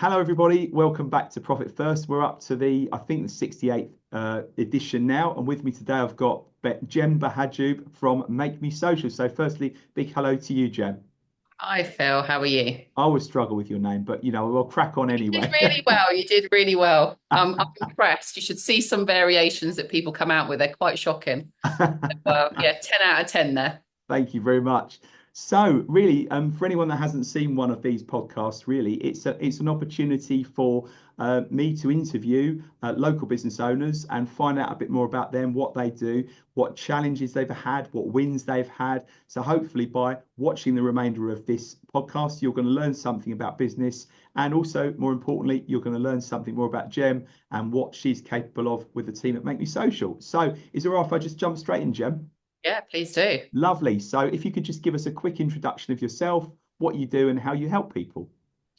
Hello, everybody. Welcome back to Profit First. We're up to I think, the 68th edition now. And with me today, I've got Jem Bahaijoub from Make Me Social. So, firstly, big hello to you, Jem. Hi Phil, how are you? I always struggle with your name, but we'll crack on You did anyway. really well. You did really well. I'm impressed. You should see some variations that people come out with. They're quite shocking. Well, yeah, 10 out of 10 there. Thank you very much. So, really, for anyone that hasn't seen one of these podcasts, really, it's an opportunity for me to interview local business owners and find out a bit more about them, what they do, what challenges they've had, what wins they've had. So, hopefully, by watching the remainder of this podcast, you're going to learn something about business, and also, more importantly, you're going to learn something more about Jem and what she's capable of with the team at Make Me Social. So, is it all right if I just jump straight in, Jem? Yeah, please do. Lovely. So if you could just give us a quick introduction of yourself, what you do, and how you help people.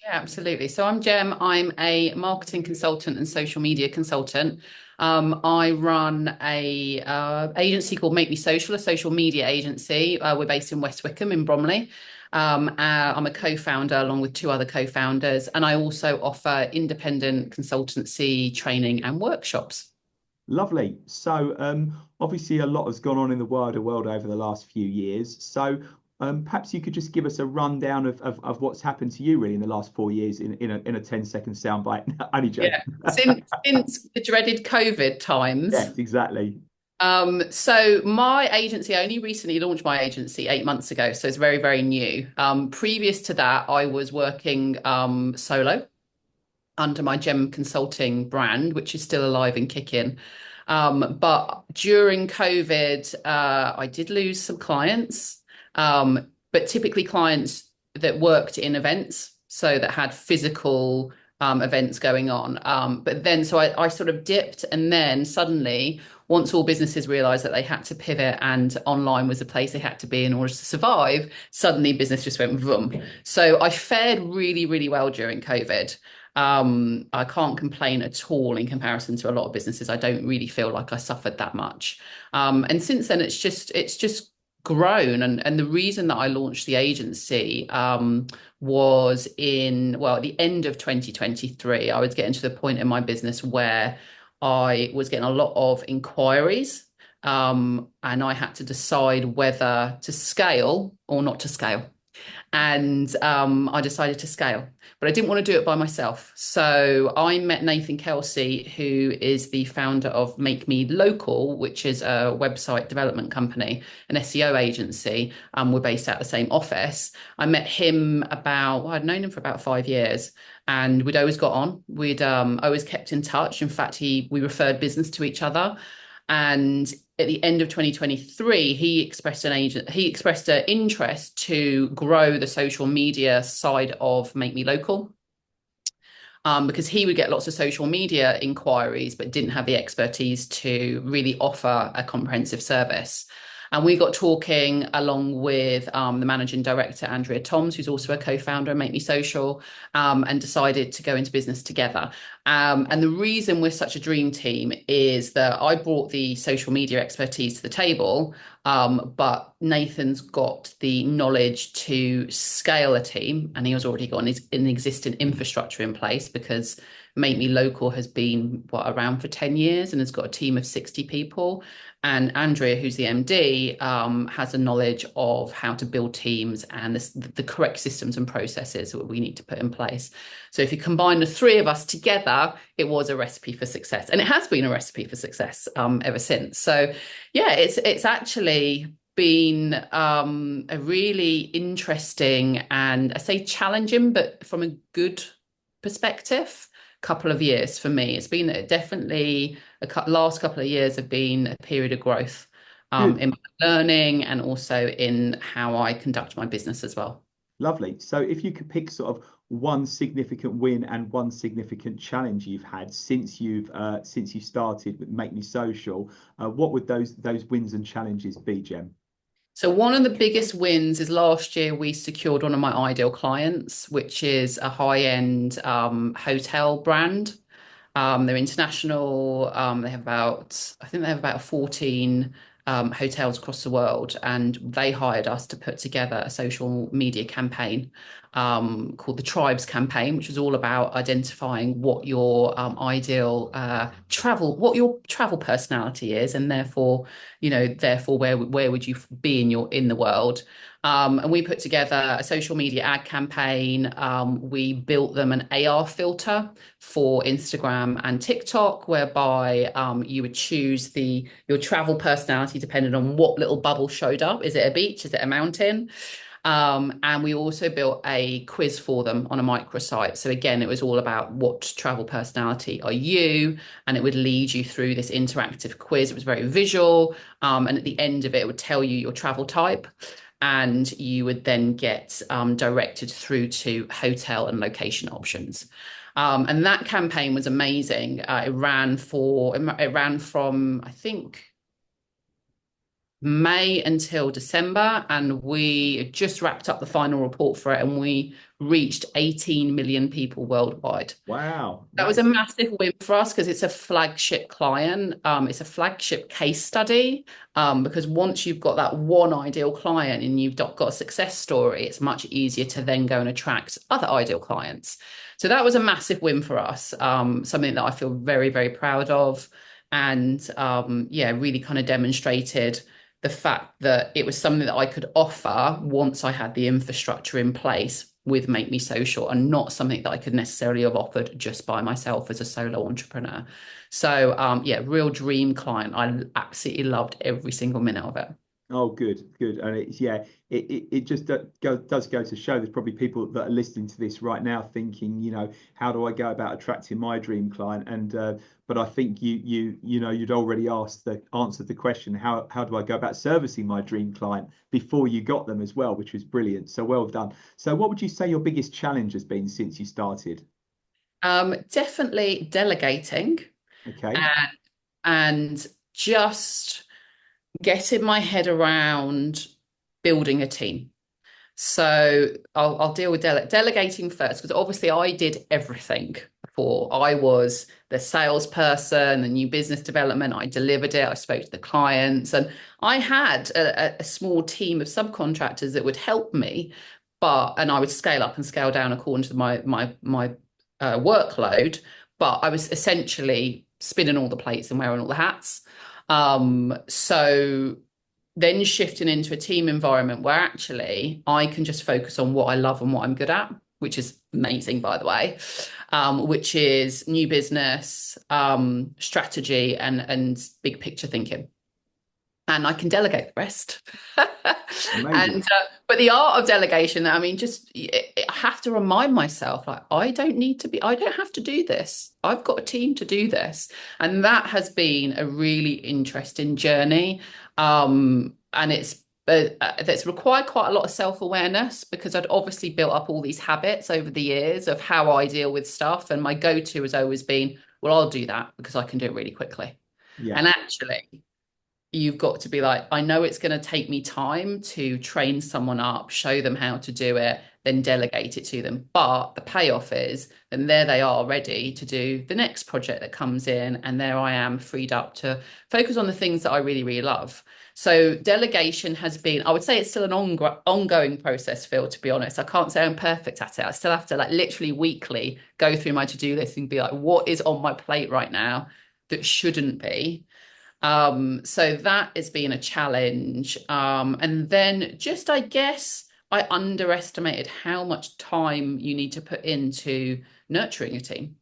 Yeah, absolutely. So I'm Jem. I'm a marketing consultant and social media consultant. I run a agency called Make Me Social, a social media agency. We're based in West Wickham in Bromley. I'm a co-founder along with two other co-founders, and I also offer independent consultancy training and workshops. Lovely. So obviously a lot has gone on in the wider world over the last few years. So perhaps you could just give us a rundown of what's happened to you really in the last 4 years in a 10-second soundbite. Only Yeah, joking. since the dreaded COVID times. Yes, exactly. So my agency, I only recently launched my agency 8 months ago, so it's very, very new. Previous to that, I was working solo under my Gem Consulting brand, which is still alive and kicking. But during COVID, I did lose some clients, but typically clients that worked in events, so that had physical events going on. But then, so I sort of dipped, and then suddenly, once all businesses realized that they had to pivot and online was the place they had to be in order to survive, suddenly business just went boom. So I fared really, really well during COVID. I can't complain at all in comparison to a lot of businesses. I don't really feel like I suffered that much. And since then, it's just grown. And the reason that I launched the agency was at the end of 2023. I was getting to the point in my business where I was getting a lot of inquiries. And I had to decide whether to scale or not to scale. And I decided to scale, but I didn't want to do it by myself. So I met Nathan Kelsey, who is the founder of Make Me Local, which is a website development company, an SEO agency. We're based out the same office. I met him I'd known him for about 5 years. And we'd always got on. We'd always kept in touch. In fact, we referred business to each other. And at the end of 2023, he expressed an interest to grow the social media side of Make Me Local. Because he would get lots of social media inquiries, but didn't have the expertise to really offer a comprehensive service. And we got talking along with the managing director, Andrea Toms, who's also a co-founder of Make Me Social, and decided to go into business together. And the reason we're such a dream team is that I brought the social media expertise to the table, but Nathan's got the knowledge to scale a team, and he has already got an existing infrastructure in place because Make Me Local has been around for 10 years and has got a team of 60 people. And Andrea, who's the MD, has a knowledge of how to build teams and the correct systems and processes that we need to put in place. So if you combine the three of us together, it was a recipe for success, and it has been a recipe for success ever since. So yeah, it's actually been a really interesting and, I say, challenging, but from a good perspective, couple of years for me. It's been definitely last couple of years have been a period of growth Good. in my learning and also in how I conduct my business as well. Lovely. So if you could pick sort of one significant win and one significant challenge you've had since you started with Make Me Social, what would those wins and challenges be, Jem? So one of the biggest wins is last year we secured one of my ideal clients, which is a high-end hotel brand. They're international. I think they have about 14 hotels across the world, and they hired us to put together a social media campaign. called the Tribes campaign, which was all about identifying what your ideal what your travel personality is, and therefore, therefore where would you be in the world. And we put together a social media ad campaign. We built them an AR filter for Instagram and TikTok, whereby you would choose your travel personality depending on what little bubble showed up. Is it a beach? Is it a mountain? And we also built a quiz for them on a microsite. So again, it was all about what travel personality are you, and it would lead you through this interactive quiz. It was very visual, and at the end of it, it would tell you your travel type, and you would then get directed through to hotel and location options. And that campaign was amazing. It ran from, I think, May until December, and we just wrapped up the final report for it, and we reached 18 million people worldwide. Wow, That was a massive win for us because it's a flagship client. It's a flagship case study, because once you've got that one ideal client and you've got a success story, it's much easier to then go and attract other ideal clients. So that was a massive win for us, something that I feel very, very proud of. And yeah, really kind of demonstrated the fact that it was something that I could offer once I had the infrastructure in place with Make Me Social, and not something that I could necessarily have offered just by myself as a solo entrepreneur. So yeah, real dream client. I absolutely loved every single minute of it. Oh, good, good. And it's, yeah, it just does go to show there's probably people that are listening to this right now thinking, how do I go about attracting my dream client? And but I think you'd already answered the question, how do I go about servicing my dream client before you got them as well, which was brilliant. So well done. So what would you say your biggest challenge has been since you started? Definitely delegating, Okay. and and just getting my head around building a team. So I'll deal with delegating first, because obviously I did everything before. I was the salesperson, the new business development. I delivered it. I spoke to the clients, and I had a small team of subcontractors that would help me, and I would scale up and scale down according to my workload. But I was essentially spinning all the plates and wearing all the hats. So then shifting into a team environment where actually I can just focus on what I love and what I'm good at, which is amazing, by the way, which is new business, strategy, and big picture thinking. And I can delegate the rest. Amazing. And but the art of delegation, I mean, I have to remind myself, like, I don't have to do this. I've got a team to do this. And that has been a really interesting journey. And that's required quite a lot of self-awareness, because I'd obviously built up all these habits over the years of how I deal with stuff. And my go-to has always been, well, I'll do that because I can do it really quickly. Yeah. And actually, you've got to be like, I know it's going to take me time to train someone up, show them how to do it, then delegate it to them. But the payoff is, then there they are ready to do the next project that comes in. And there I am freed up to focus on the things that I really, really love. So delegation has been, I would say it's still an ongoing process, Phil, to be honest. I can't say I'm perfect at it. I still have to like literally weekly go through my to-do list and be like, what is on my plate right now that shouldn't be? So that has been a challenge. And then just, I guess, I underestimated how much time you need to put into nurturing a team.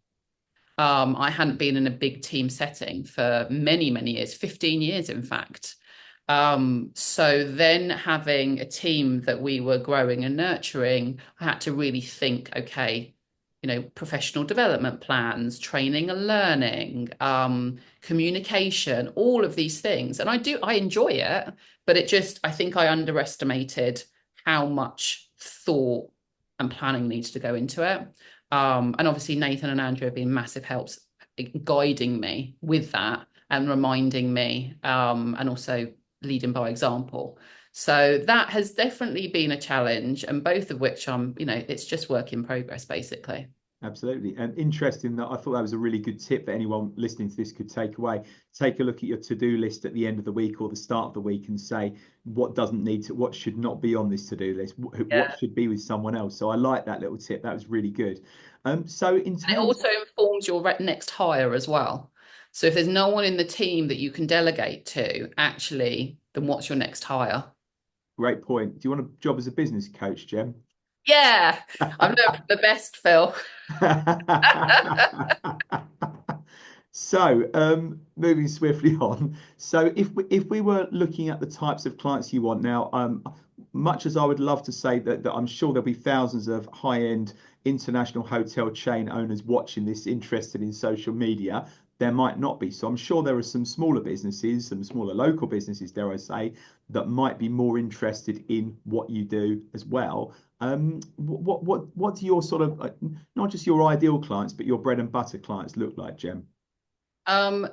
I hadn't been in a big team setting for many, many years, 15 years, in fact. So then having a team that we were growing and nurturing, I had to really think, okay, professional development plans, training and learning, communication, all of these things. And I enjoy it, but I think I underestimated how much thought and planning needs to go into it. And obviously Nathan and Andrew have been massive helps guiding me with that and reminding me, and also leading by example. So that has definitely been a challenge, and both of which it's just work in progress, basically. Absolutely. And interesting that I thought that was a really good tip that anyone listening to this could take away. Take a look at your to-do list at the end of the week or the start of the week and say what doesn't need to, what should not be on this to-do list, what Yeah. should be with someone else. So I like that little tip. That was really good. So in And it terms, also informs your next hire as well. So if there's no one in the team that you can delegate to, actually, then what's your next hire? great point. Do you want a job as a business coach, Jem? Yeah, I'm the best, Phil. So, moving swiftly on. So, if we were looking at the types of clients you want now, much as I would love to say that I'm sure there'll be thousands of high-end international hotel chain owners watching this interested in social media, there might not be. So, I'm sure there are some smaller businesses, some smaller local businesses, dare I say, that might be more interested in what you do as well. What do your sort of not just your ideal clients, but your bread and butter clients look like, Jem?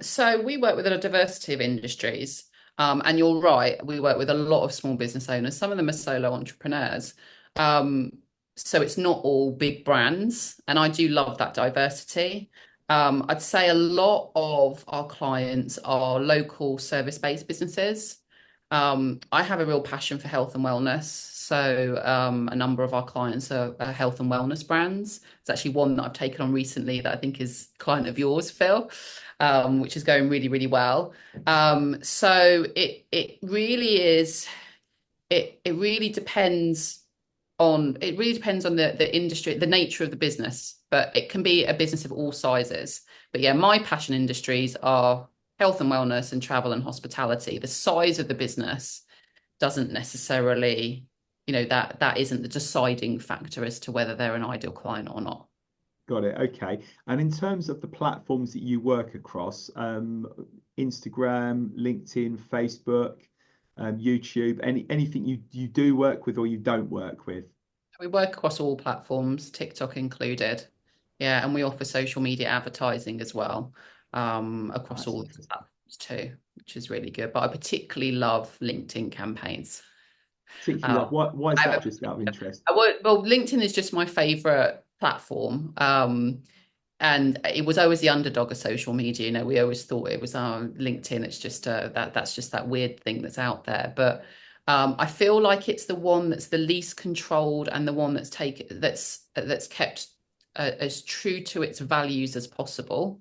So we work with a diversity of industries. And you're right, we work with a lot of small business owners. Some of them are solo entrepreneurs. Um, so it's not all big brands, and I do love that diversity. I'd say a lot of our clients are local service-based businesses. I have a real passion for health and wellness. So a number of our clients are health and wellness brands. It's actually one that I've taken on recently that I think is a client of yours, Phil, which is going really, really well. So it really is it really depends on the industry, the nature of the business, but it can be a business of all sizes. But yeah, my passion industries are health and wellness and travel and hospitality. The size of the business doesn't necessarily, that isn't the deciding factor as to whether they're an ideal client or not. Got it. Okay. And in terms of the platforms that you work across, Instagram, LinkedIn, Facebook, YouTube, anything you do work with or you don't work with? We work across all platforms, TikTok included. Yeah, and we offer social media advertising as well, across all of the Fascinating. platforms too, which is really good. But I particularly love LinkedIn campaigns. Particularly Um, love, why is I that have just out of interest? well, LinkedIn is just my favorite platform. And it was always the underdog of social media. We always thought it was LinkedIn. It's just that's just that weird thing that's out there. But I feel like it's the one that's the least controlled and the one that's kept as true to its values as possible.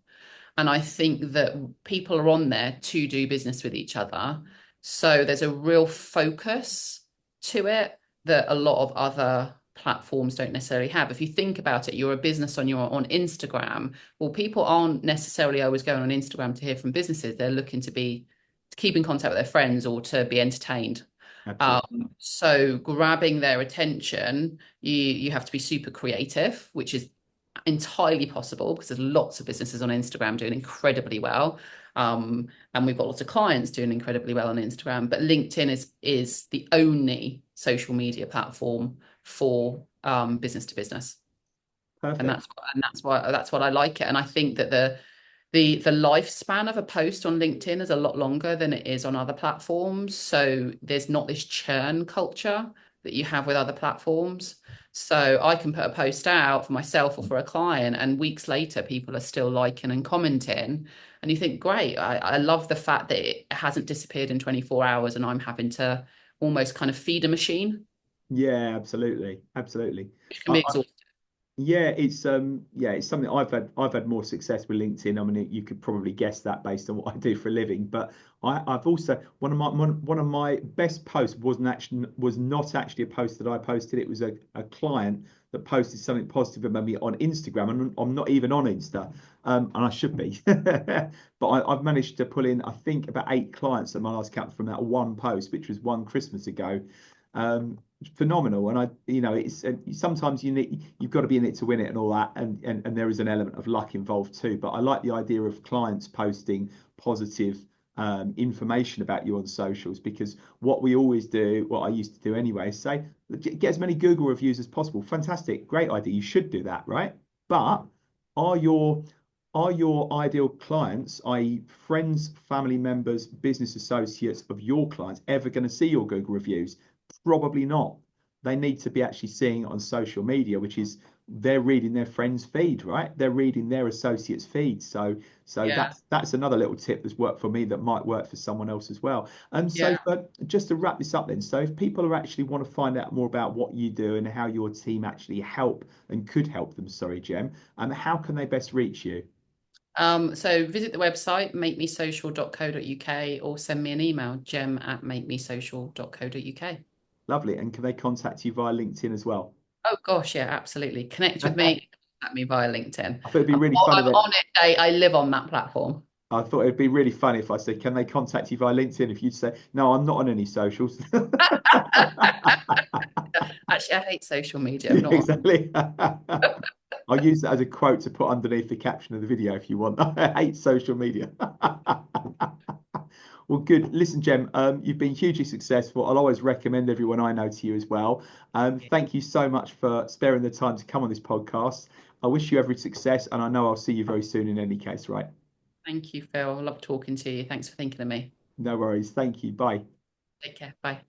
And I think that people are on there to do business with each other. So there's a real focus to it that a lot of other platforms don't necessarily have. If you think about it, you're a business on Instagram. Well, people aren't necessarily always going on Instagram to hear from businesses. They're looking to keep in contact with their friends or to be entertained. Absolutely. So grabbing their attention, you have to be super creative, which is entirely possible because there's lots of businesses on Instagram doing incredibly well. And we've got lots of clients doing incredibly well on Instagram. But LinkedIn is the only social media platform for business to business. And Perfect. that's what I like it. And I think that the lifespan of a post on LinkedIn is a lot longer than it is on other platforms. So there's not this churn culture that you have with other platforms. So I can put a post out for myself or for a client, and weeks later, people are still liking and commenting. And you think, great, I love the fact that it hasn't disappeared in 24 hours and I'm having to almost kind of feed a machine, Yeah, absolutely. Absolutely. which can I, be I, exhausting. it's something I've had more success with LinkedIn. I mean, you could probably guess that based on what I do for a living. But I've also one of my best posts was not actually a post that I posted. It was a client that posted something positive about me on Instagram, and I'm not even on Insta, and I should be. But I've managed to pull in, I think, about 8 clients at my last count from that one post, which was one Christmas ago. Um, Phenomenal. And it's sometimes you've got to be in it to win it and all that, and there is an element of luck involved too. But I like the idea of clients posting positive information about you on socials, because what we always do, what I used to do anyway, is say get as many Google reviews as possible. Fantastic, great idea. You should do that, right? But are your are your ideal clients, i.e., friends, family members, business associates of your clients, ever going to see your Google reviews? Probably not. they need to be actually seeing it on social media, which is they're reading their friend's feed, right? They're reading their associates' feed. So Yeah. that's another little tip that's worked for me that might work for someone else as well. Yeah. But just to wrap this up then, so if people are actually want to find out more about what you do and how your team actually help and could help them, sorry, Jem, how can they best reach you? So visit the website, makemesocial.co.uk, or send me an email, gem@makemesocial.co.uk. Lovely. And can they contact you via LinkedIn as well? Oh gosh, yeah, absolutely. Connect with me, contact me via LinkedIn. I thought it'd be I'm, really funny I'm that on it. I live on that platform. I thought it'd be really funny if I said, "Can they contact you via LinkedIn?" If you'd say, "No, I'm not on any socials." Actually, I hate social media. I'm Yeah, not exactly. I'll use that as a quote to put underneath the caption of the video if you want. I hate social media. Well, good. Listen, Jem, you've been hugely successful. I'll always recommend everyone I know to you as well. on. Thank you so much for sparing the time to come on this podcast. I wish you every success, and I know I'll see you very soon in any case, right? Thank you, Phil. I love talking to you. Thanks for thinking of me. No worries. Thank you. Bye. Take care. Bye.